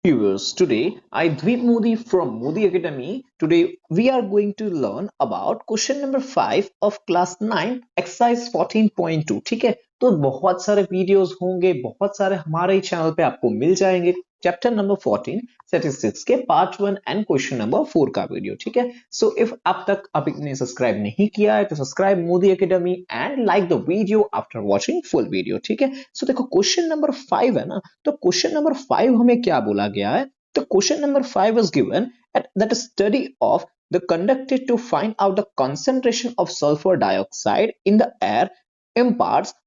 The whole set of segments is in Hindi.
Viewers, today I Dweep Modi from Modi Academy. Today we are going to learn about question number 5 of class 9 exercise 14.2. ठीक है, तो बहुत सारे वीडियोस होंगे, बहुत सारे हमारे चैनल पे आपको मिल जाएंगे। चैप्टर नंबर 14 स्टैटिस्टिक्स के पार्ट 1 एंड क्वेश्चन नंबर 4 का वीडियो। ठीक है, सो इफ अब तक आपने सब्सक्राइब नहीं किया है तो subscribe Modi academy and like the video after watching full video. ठीक है, सो देखो क्वेश्चन नंबर 5 है ना, तो क्वेश्चन नंबर 5 हमें क्या बोला गया है? तो question number 5 is given that a study of the conducted to find out the concentration of sulfur dioxide in the air imparts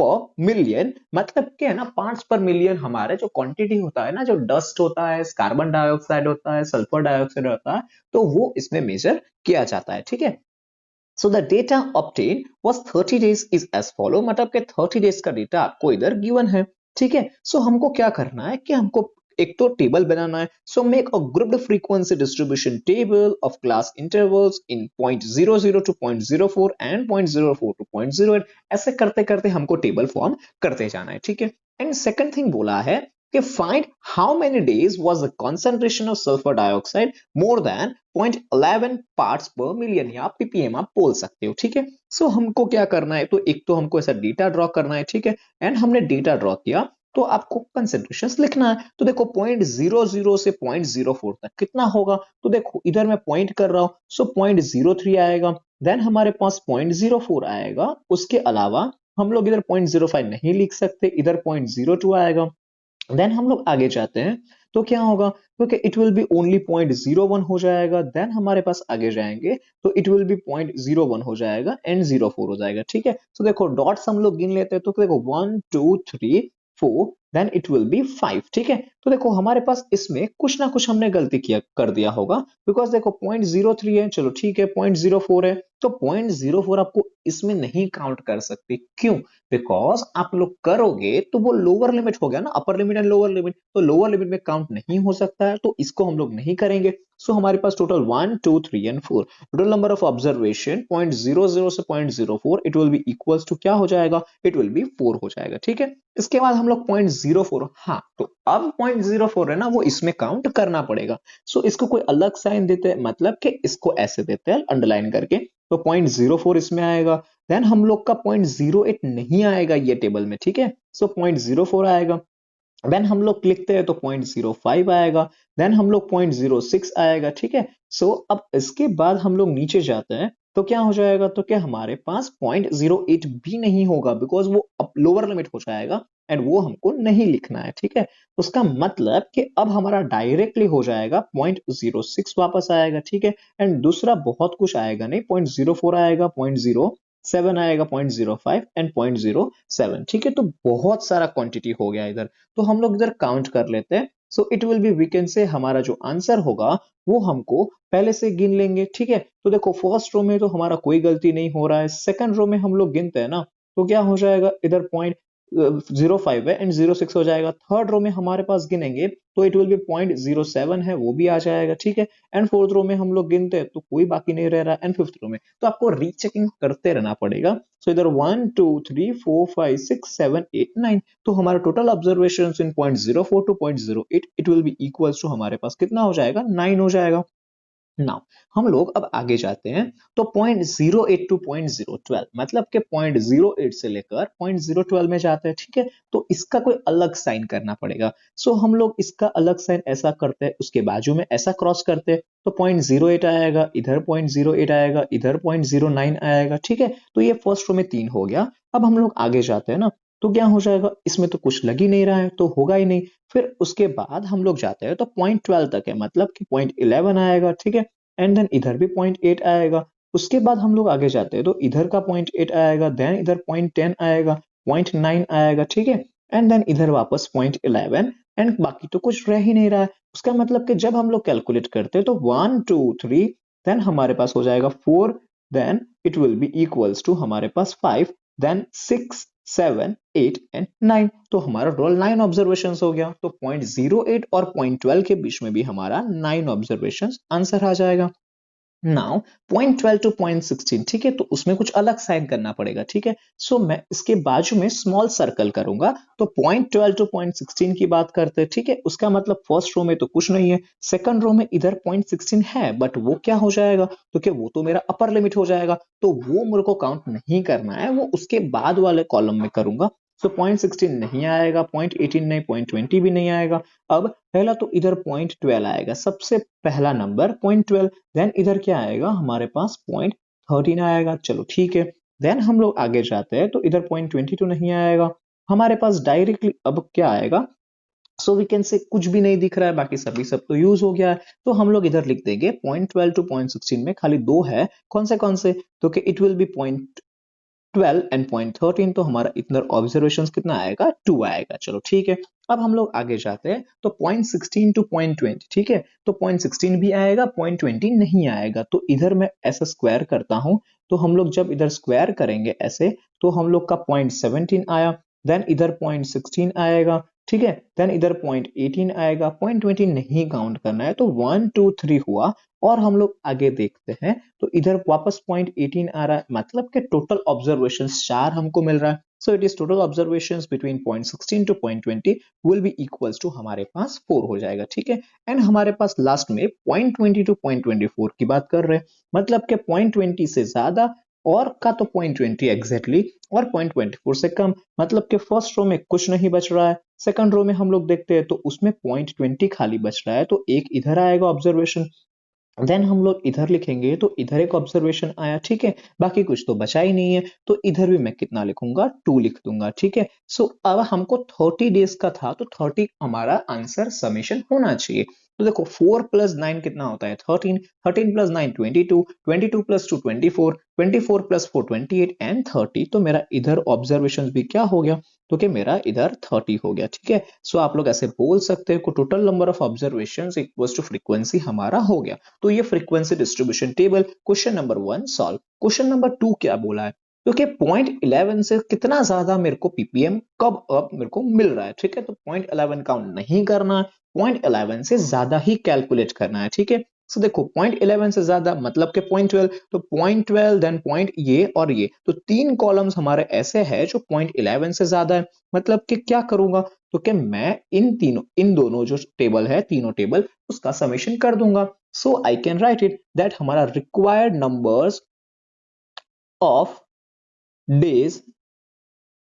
पर मिलियन, मतलब क्या है ना, पार्ट्स पर मिलियन हमारे जो क्वांटिटी होता है ना, जो डस्ट होता है, कार्बन डाइऑक्साइड होता है, सल्फर डाइऑक्साइड होता है, तो वो इसमें मेजर किया जाता है। ठीक है, so the data obtain was 30 days is as follow, मतलब कि 30 डेज का डेटा आपको इधर गिवन है। ठीक है, सो हमको क्या करना है कि हमको एक तो टेबल बनाना है। So make a grouped frequency distribution table of class intervals in 0.00 to 0.04 and 0.04 to 0.08। ऐसे करते करते हमको टेबल फॉर्म करते जाना है। ठीक है, एंड सेकंड थिंग बोला है कि find how many days was the concentration of sulphur dioxide more than 0.11 parts पर मिलियन, या पीपीएम आप बोल सकते हो। ठीक है, सो हमको क्या करना है, तो एक तो हमको ऐसा डेटा ड्रॉ करना है। ठीक है, एंड हमने डेटा ड्रॉ किया तो आपको कंसेंट्रेशंस लिखना है। तो देखो 0.00 से 0.04 तक कितना होगा, तो देखो इधर मैं पॉइंट कर रहा हूं, सो 0.03 आएगा, देन हमारे पास 0.04 आएगा। उसके अलावा हम लोग इधर 0.05 नहीं लिख सकते, इधर 0.02 आएगा। देन हम लोग आगे जाते हैं तो क्या होगा, क्योंकि इट विल बी ओनली 0.01 हो जाएगा। देन हमारे पास आगे जाएंगे तो इट विल बी 0.01 हो जाएगा एंड 0.4 हो जाएगा। ठीक है, तो देखो डॉट्स हम लोग गिन लेते हैं, तो देखो 1 2 3 4, देन इट विल बी 5। ठीक है, तो देखो हमारे पास इसमें कुछ ना कुछ हमने गलती किया कर दिया होगा, बिकॉज देखो 0.03 है, चलो ठीक है, 0.04 है, तो 0.04 आपको इसमें नहीं काउंट कर सकते। क्यों? बिकॉज आप लोग करोगे तो वो लोअर लिमिट हो गया ना, upper limit and lower limit, तो लोअर लिमिट में काउंट नहीं हो सकता है, तो इसको हम लोग नहीं करेंगे। सो हमारे पास total 1 2 3 and 4, total number of observation 0.00 से 0.04, it will be equals to क्या हो जाएगा, इट विल बी 4 हो जाएगा। ठीक है, इसके बाद हम लोग 0.04, हाँ तो अब 0.04 है ना, वो इसमें काउंट करना पड़ेगा। सो इसको कोई अलग साइन देते हैं, मतलब कि इसको ऐसे देते हैं अंडरलाइन करके, तो 0.04 इसमें आएगा। देन हम लोग का 0.08 नहीं आएगा ये टेबल में। ठीक है, सो 0.04 आएगा। देन हम लोग लिखते हैं तो 0.05 आएगा। देन हम लोग 0.06 आएगा। ठीक है, सो अब इसके बाद हम लोग नीचे जाते हैं तो क्या हो जाएगा, तो क्या हमारे पास 0.08 भी नहीं होगा, बिकॉज वो अब लोअर लिमिट हो जाएगा एंड वो हमको नहीं लिखना है। ठीक है, उसका मतलब कि अब हमारा डायरेक्टली हो जाएगा 0.06 वापस आएगा। ठीक है, एंड दूसरा बहुत कुछ आएगा नहीं, 0.04 आएगा, 0.07 आएगा, 0.05 एंड 0.07। ठीक है, तो बहुत सारा क्वांटिटी हो गया इधर, तो हम लोग इधर काउंट कर लेते हैं। So it will be, we can say हमारा जो आंसर होगा वो हमको पहले से गिन लेंगे। ठीक है, तो देखो फर्स्ट रो में तो हमारा कोई गलती नहीं हो रहा है, सेकंड रो में हम लोग गिनते हैं ना, तो क्या हो जाएगा, इधर 0.05 है एंड 0.6 हो जाएगा। थर्ड रो में हमारे पास गिनेंगे तो इट विल बी 0.07 है, वो भी आ जाएगा। ठीक है, एंड फोर्थ रो में हम लोग गिनते हैं तो कोई बाकी नहीं रह रहा, एंड फिफ्थ रो में तो आपको रीचेकिंग करते रहना पड़ेगा। सो इधर 1 2 3 4 5 6 7 8 9, तो हमारा total observation in 0.04 to 0.08, it will be equals to हमारे पास कितना हो जाएगा, 9 हो जाएगा। नाउ हम लोग अब आगे जाते हैं तो 0.08 टू 0.012, मतलब कि 0.08 से लेकर 0.012 में जाते हैं। ठीक है, तो इसका कोई अलग साइन करना पड़ेगा। सो हम लोग इसका अलग साइन ऐसा करते हैं, उसके बाजू में ऐसा क्रॉस करते हैं, तो 0.08 आएगा, इधर 0.08 आएगा, इधर 0.09 आएगा। ठीक है, तो ये फर्स्ट रो में 3 हो गया। अब हम लोग आगे जाते हैं ना, तो क्या हो जाएगा, इसमें तो कुछ लग ही नहीं रहा है, तो होगा ही नहीं। फिर उसके बाद हम लोग जाते हैं तो 0.12 तक है, मतलब कि 0.11 आएगा। ठीक है, एंड देन इधर भी 0.8 आएगा। उसके बाद हम लोग आगे जाते हैं तो इधर का 0.8 आएगा, देन इधर 0.10 आएगा, 0.9 आएगा। ठीक है, एंड देन इधर वापस 0.11, एंड बाकी तो कुछ रह ही नहीं रहा है। उसका मतलब कि जब हम लोग कैलकुलेट करते हैं तो 1 2 3, देन हमारे पास हो जाएगा 4, then it will be equals to हमारे पास 5, देन 6 7 8 एंड 9, तो हमारा टोटल 9 ऑब्जर्वेशंस हो गया। तो 0.08 और 0.12 के बीच में भी हमारा 9 ऑब्जर्वेशंस आंसर आ जाएगा। नाउ पॉइंट 12 टू पॉइंट 16, ठीक है, तो उसमें कुछ अलग साइन करना पड़ेगा, ठीक है। सो मैं इसके बाजू में स्मॉल सर्कल करूंगा, तो पॉइंट 12 टू पॉइंट 16 की बात करते हैं, ठीक है। उसका मतलब फर्स्ट रो में तो कुछ नहीं है, सेकंड रो में इधर पॉइंट 16 है, बट वो क्या हो जाएगा, तो क्या वो तो मेरा अपर लिमिट हो जाएगा, तो वो मेरे को काउंट नहीं करना है, वो उसके बाद वाले कॉलम में करूंगा। सो पॉइंट 16 नहीं आएगा, पॉइंट 18 नहीं, पॉइंट 20 भी नहीं आएगा। अब पहला तो इधर पॉइंट 12 आएगा, सबसे पहला नंबर पॉइंट 12। देन इधर क्या आएगा हमारे पास, पॉइंट 13 आएगा, चलो ठीक है। देन हम लोग आगे जाते हैं, तो इधर पॉइंट 22 नहीं आएगा हमारे पास डायरेक्टली। अब क्या आएगा, सो वी कैन से कुछ भी नहीं दिख रहा है, बाकी सभी सब तो यूज हो गया है, तो हम लोग इधर लिख देंगे पॉइंट 12 टू पॉइंट 16 में खाली दो है, कौन से, तो कि it will B point 12 and point 13, तो हमारा इतना ऑब्जर्वेशन कितना आएगा, 2 आएगा, चलो ठीक है। अब हम लोग आगे जाते हैं, तो पॉइंट 16 टू पॉइंट 20, ठीक है, तो पॉइंट 16 भी आएगा, पॉइंट 20 नहीं आएगा, तो इधर मैं ऐसा स्क्वायर करता हूं, तो हम लोग जब इधर स्क्वायर करेंगे ऐसे, तो हम लोग का पॉइंट 17 आया, देन इधर पॉइंट 16 आएगा, ठीक है, देन इधर पॉइंट 18 आएगा, पॉइंट 20 नहीं काउंट करना है, तो 1 2 3 हुआ। और हम लोग आगे देखते हैं, तो इधर वापस पॉइंट 18 आ रहा है, मतलब कि टोटल ऑब्जर्वेशन 4 हमको मिल रहा है। So it is total observation between point 16 to point 20 will be equals to हमारे पास 4 हो जाएगा, ठीक है। एंड हमारे पास लास्ट में पॉइंट 20 टू पॉइंट 24 की बात कर रहे हैं, मतलब कि पॉइंट 20 से ज्यादा और का तो पॉइंट 20 एग्जैक्टली, और पॉइंट 24 से कम, मतलब कि फर्स्ट रो में कुछ नहीं बच रहा है। सेकंड रो में हम लोग देखते हैं, तो उसमें पॉइंट 20 खाली बच रहा है, तो एक इधर आएगा ऑब्जर्वेशन। देन हम लोग इधर लिखेंगे, तो इधर एक ऑब्जर्वेशन आया, ठीक है, बाकी कुछ तो बचा ही नहीं है, तो इधर भी मैं कितना लिखूंगा, 2 लिख दूंगा, ठीक है। सो अब हमको 30 डेज का था, तो 30 हमारा आंसर समेशन होना चाहिए। तो देखो 4 प्लस 9 कितना होता है, 13, 13 प्लस 9 22, 22 प्लस 2 24, 24 प्लस 4 28 एंड 30, तो मेरा इधर ऑब्जर्वेशन भी क्या हो गया, तो कि मेरा इधर 30 हो गया, ठीक है। सो आप लोग ऐसे बोल सकते हो कि total number of observation equals to frequency हमारा हो गया। तो ये frequency distribution table question number 1 solve. Question number 2 क्या बोला है, क्योंकि पॉइंट 11 से कितना ज्यादा मेरे को पीपीएम कब अब मेरे को मिल रहा है, ठीक है, तो पॉइंट 11 काउंट नहीं करना है, पॉइंट 11 से ज्यादा ही कैलकुलेट करना है, ठीक है। सो देखो पॉइंट 11 से ज्यादा मतलब के पॉइंट 12, तो पॉइंट 12 देन पॉइंट ये और ये, तो तीन कॉलम्स हमारे ऐसे हैं जो पॉइंट 11 से ज्यादा है, मतलब कि क्या करूंगा, तो क्या मैं इन दोनों जो टेबल है, तीनों टेबल, उसका समेशन कर दूंगा। So I can write it that हमारा required numbers of days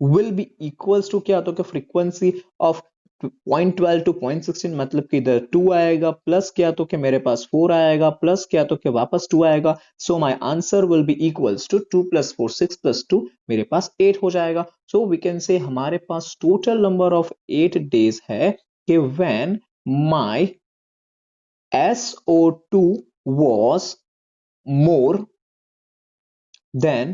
will be equals to क्या, तो क्या frequency of point 12 to point 16, मतलब कि इधर 2 आएगा, प्लस क्या तो कि मेरे पास 4 आएगा, प्लस क्या तो कि वापस 2 आएगा। So my answer will be equals to 2 plus 4 6 plus 2 मेरे पास 8 हो जाएगा। सो वी कैन से हमारे पास टोटल नंबर ऑफ 8 डेज है कि when my SO2 was more than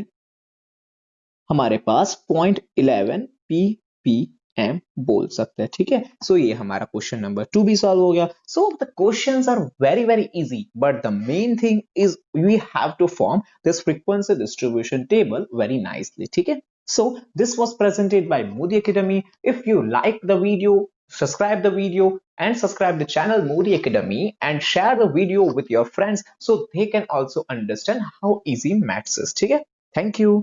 हमारे पास पॉइंट 11 ppm बोल सकते हैं, ठीक है। सो ये हमारा क्वेश्चन नंबर 2 भी सॉल्व हो गया। So the questions are very very easy, but the main thing is we have to form this frequency distribution table very nicely, ठीक है। So this was presented by Modi Academy. If you like the video, subscribe the video and subscribe the channel Modi Academy and share the video with your friends so they can also understand how easy maths is. ठीक है? Thank you.